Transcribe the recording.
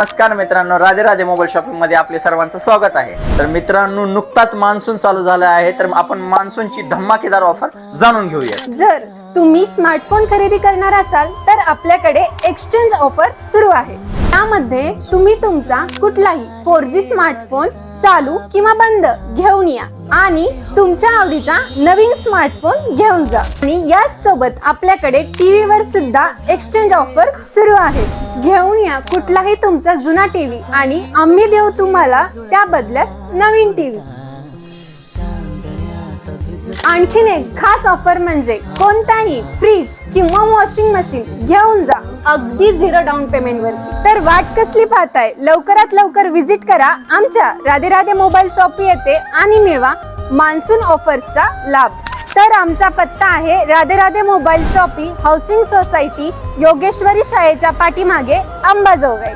नमस्कार मित्रांनो, Radhe Radhe mobile shopping मध्ये आपले सर्वांचं स्वागत आहे। तर मित्रांनो, नुकताच मान्सून चालू झाला आहे, तर आपण मान्सूनची धमाकेदार ऑफर जाणून घेऊया। जर तुम्ही स्मार्टफोन खरेदी करणार असाल तर आपल्याकडे एक्सचेंज ऑफर सुरू आहे। यामध्ये तुम्ही तुमचा कुठलाही 4G स्मार्टफोन चालू किंवा बंद घेऊन या आणि तुमच्या आवडीचा नवीन स्मार्टफोन घेऊन जा। आणि याच सोबत आपल्याकडे टीव्ही वर सुद्धा एक्सचेंज ऑफर सुरू आहे। घेऊन या कुठलाही तुमचा जुना टीव्ही आणि आम्ही देऊ तुम्हाला त्या बदल्यात नवीन टीव्ही। आणखीन एक खास ऑफर म्हणजे कोणताही फ्रीज किंवा वॉशिंग मशीन घेऊन जा अगदी 0 डाऊन पेमेंट वरती। तर वाट कसली पाहताय, लवकरात लवकर विजिट करा आमच्या राधे राधे मोबाईल शॉप येथे आणि मिळवा मान्सून ऑफर्सचा लाभ। तर आमचा पत्ता आहे Radhe Radhe mobile shoppe, housing society, Yogeshwari शाळेच्या पाठीमागे, अंबाजोगाई।